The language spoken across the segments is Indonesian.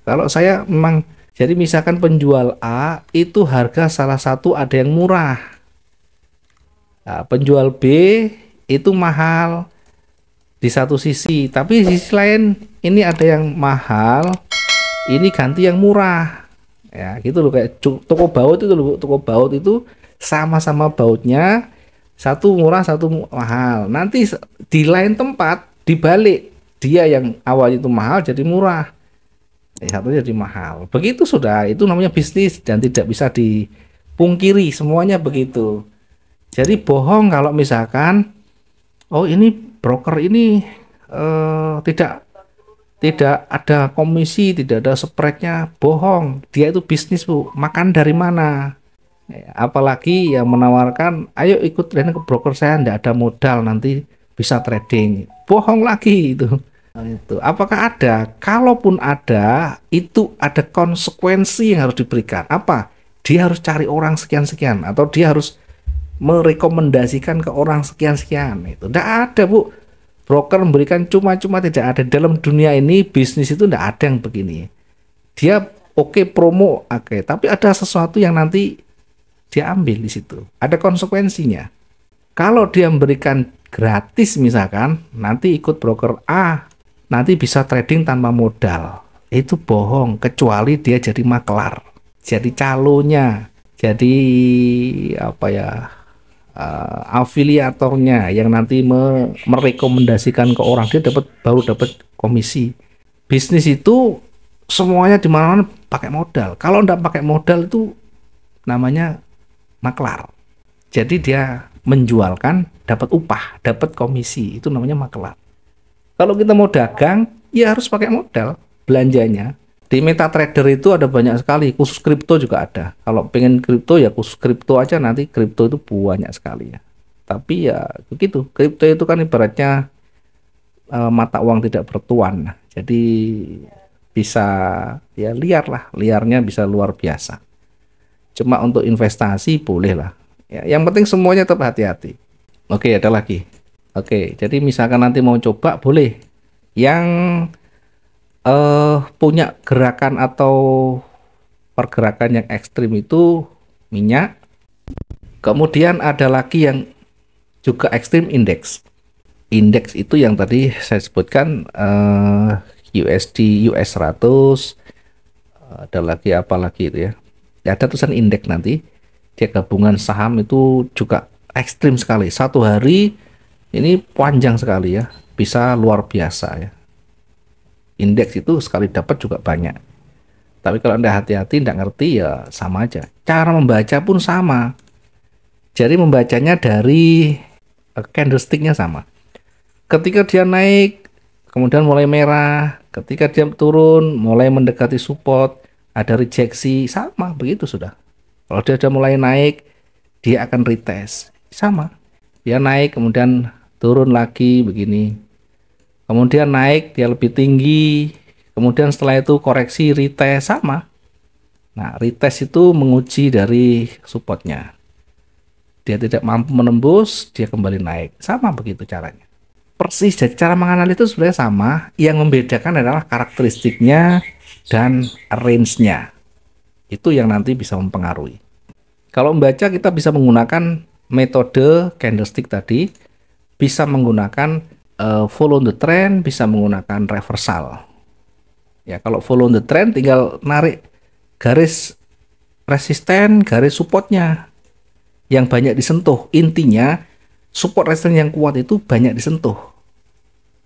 Kalau saya memang, jadi misalkan penjual A itu harga salah satu ada yang murah. Nah, penjual B itu mahal di satu sisi, tapi di sisi lain ini ada yang mahal, ini ganti yang murah. Ya, gitu loh, kayak toko baut itu loh, toko baut itu sama-sama bautnya, satu murah, satu mahal. Nanti di lain tempat dibalik, dia yang awalnya itu mahal jadi murah, yang satu jadi mahal. Begitu sudah, itu namanya bisnis dan tidak bisa dipungkiri, semuanya begitu. Jadi bohong kalau misalkan, oh ini broker ini tidak tidak ada komisi, tidak ada spreadnya, bohong. Dia itu bisnis, Bu. Makan dari mana? Apalagi yang menawarkan, ayo ikut trading ke broker saya, tidak ada modal, nanti bisa trading. Bohong lagi itu. Nah, itu. Apakah ada? Kalaupun ada, itu ada konsekuensi yang harus diberikan. Apa? Dia harus cari orang sekian-sekian, atau dia harus merekomendasikan ke orang sekian-sekian. Itu tidak ada, Bu. Broker memberikan cuma-cuma, tidak ada. Dalam dunia ini bisnis itu tidak ada yang begini. Dia oke, promo, oke, tapi ada sesuatu yang nanti dia ambil di situ. Ada konsekuensinya. Kalau dia memberikan gratis misalkan, nanti ikut broker A, nanti bisa trading tanpa modal. Itu bohong, kecuali dia jadi maklar, jadi calonya, jadi apa ya, afiliatornya yang nanti merekomendasikan ke orang, dia baru dapat komisi. Bisnis itu semuanya di mana-mana pakai modal. Kalau enggak pakai modal itu namanya maklar. Jadi dia menjualkan, dapat upah, dapat komisi, itu namanya maklar. Kalau kita mau dagang, ya harus pakai modal belanjanya. Di MetaTrader itu ada banyak sekali, khusus kripto juga ada. Kalau pengen kripto ya khusus kripto aja, nanti kripto itu banyak sekali ya. Tapi ya begitu, kripto itu kan ibaratnya mata uang tidak bertuan. Jadi bisa ya liar lah, liarnya bisa luar biasa. Cuma untuk investasi boleh lah. Ya, yang penting semuanya tetap hati-hati. Oke, ada lagi. Oke, jadi misalkan nanti mau coba boleh. Yang punya gerakan atau pergerakan yang ekstrim itu minyak. Kemudian ada lagi yang juga ekstrim, indeks. Indeks itu yang tadi saya sebutkan, USD, US 100, ada lagi apa lagi itu ya. Ya, ada tulisan indeks nanti. Dia gabungan saham itu juga ekstrim sekali. Satu hari ini panjang sekali ya, bisa luar biasa ya. Indeks itu sekali dapat juga banyak. Tapi kalau Anda hati-hati, tidak ngerti ya sama aja. Cara membaca pun sama. Jadi membacanya dari candlesticknya sama. Ketika dia naik, kemudian mulai merah. Ketika dia turun, mulai mendekati support, ada rejeksi, sama begitu sudah. Kalau dia sudah mulai naik, dia akan retest, sama. Dia naik, kemudian turun lagi begini. Kemudian naik, dia lebih tinggi. Kemudian setelah itu koreksi, retest, sama. Nah, retest itu menguji dari supportnya. Dia tidak mampu menembus, dia kembali naik. Sama begitu caranya. Persis, jadi cara menganalisis itu sebenarnya sama. Yang membedakan adalah karakteristiknya dan range-nya. Itu yang nanti bisa mempengaruhi. Kalau membaca, kita bisa menggunakan metode candlestick tadi. Bisa menggunakan follow the trend, bisa menggunakan reversal. Ya, kalau follow the trend tinggal narik garis resisten, garis supportnya yang banyak disentuh. Intinya support resisten yang kuat itu banyak disentuh.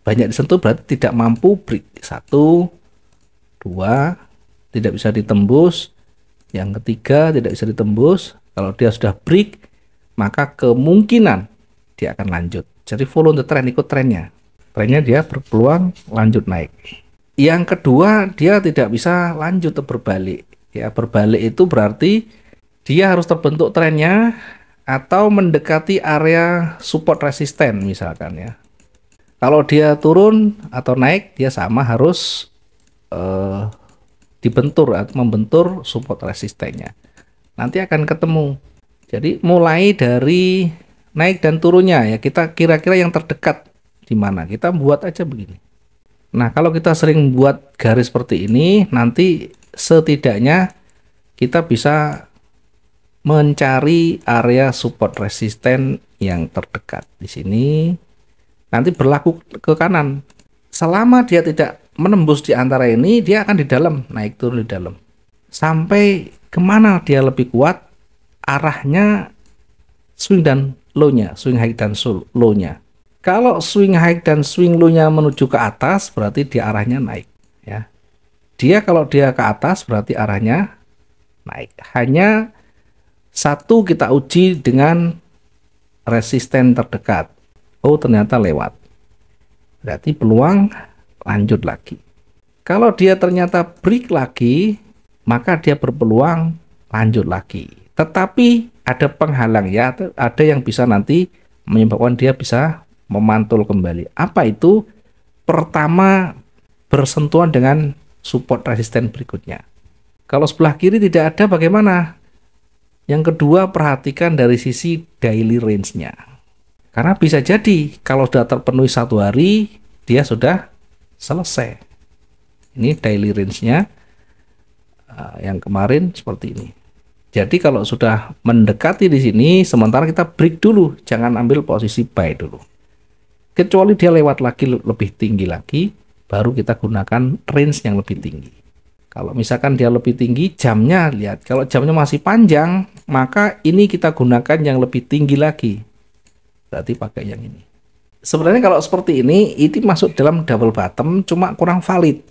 Banyak disentuh berarti tidak mampu break. 1, 2, tidak bisa ditembus. Yang ketiga tidak bisa ditembus. Kalau dia sudah break, maka kemungkinan dia akan lanjut. Jadi follow the trend, ikut trennya. Trennya dia berpeluang lanjut naik. Yang kedua, dia tidak bisa lanjut atau berbalik. Ya, berbalik itu berarti dia harus terbentuk trennya atau mendekati area support resisten misalkan ya. Kalau dia turun atau naik, dia sama harus dibentur atau membentur support resistennya. Nanti akan ketemu. Jadi mulai dari naik dan turunnya ya, kita kira-kira yang terdekat di mana, kita buat aja begini. Nah, kalau kita sering buat garis seperti ini, nanti setidaknya kita bisa mencari area support resisten yang terdekat. Di sini nanti berlaku ke kanan. Selama dia tidak menembus di antara ini, dia akan di dalam, naik turun di dalam. Sampai kemana dia lebih kuat, arahnya swing dan low-nya, swing high dan low-nya. Kalau swing high dan swing low-nya menuju ke atas, berarti dia arahnya naik. Ya. Kalau dia ke atas, berarti arahnya naik. Hanya satu kita uji dengan resisten terdekat. Oh, ternyata lewat. Berarti peluang lanjut lagi. Kalau dia ternyata break lagi, maka dia berpeluang lanjut lagi. Tetapi ada penghalang ya, ada yang bisa nanti menyebabkan dia bisa memantul kembali. Apa itu? Pertama, bersentuhan dengan support resisten berikutnya. Kalau sebelah kiri tidak ada, bagaimana? Yang kedua, perhatikan dari sisi daily range-nya. Karena bisa jadi kalau sudah terpenuhi satu hari, dia sudah selesai. Ini daily range-nya yang kemarin seperti ini. Jadi kalau sudah mendekati di sini, sementara kita break dulu, jangan ambil posisi buy dulu. Kecuali dia lewat lagi lebih tinggi lagi, baru kita gunakan range yang lebih tinggi. Kalau misalkan dia lebih tinggi, jamnya lihat. Kalau jamnya masih panjang, maka ini kita gunakan yang lebih tinggi lagi. Berarti pakai yang ini. Sebenarnya kalau seperti ini masuk dalam double bottom, cuma kurang valid.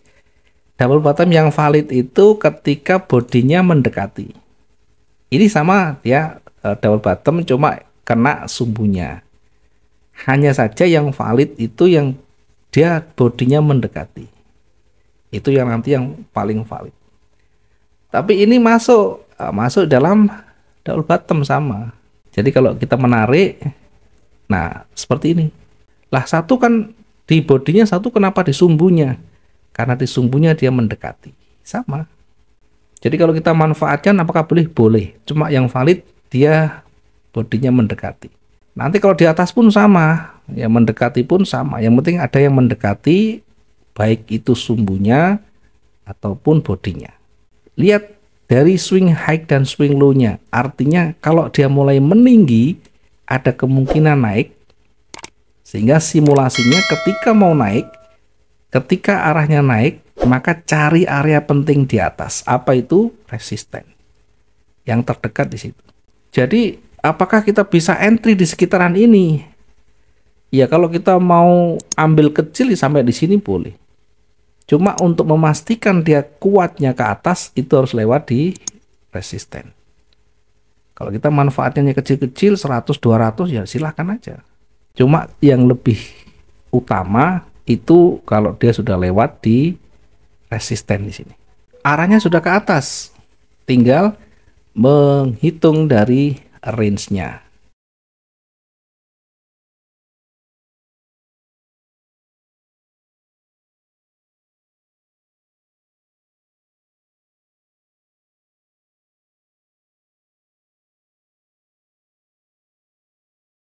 Double bottom yang valid itu ketika bodinya mendekati. Ini sama ya, double bottom cuma kena sumbunya. Hanya saja yang valid itu yang dia bodinya mendekati. Itu yang nanti yang paling valid. Tapi ini masuk dalam double bottom sama. Jadi kalau kita menarik, nah seperti ini. Lah satu kan di bodinya, satu kenapa di sumbunya? Karena di sumbunya dia mendekati. Sama. Jadi kalau kita manfaatkan apakah boleh? Boleh. Cuma yang valid dia bodinya mendekati. Nanti kalau di atas pun sama, ya mendekati pun sama. Yang penting ada yang mendekati, baik itu sumbunya ataupun bodinya. Lihat dari swing high dan swing low-nya. Artinya kalau dia mulai meninggi, ada kemungkinan naik. Sehingga simulasinya ketika mau naik, ketika arahnya naik, maka cari area penting di atas. Apa itu? Resisten. Yang terdekat di situ. Jadi apakah kita bisa entry di sekitaran ini? Ya kalau kita mau ambil kecil sampai di sini boleh. Cuma untuk memastikan dia kuatnya ke atas itu harus lewat di resisten. Kalau kita manfaatnya kecil-kecil 100 200 ya silahkan aja. Cuma yang lebih utama itu kalau dia sudah lewat di resisten di sini. Arahnya sudah ke atas. Tinggal menghitung dari range-nya.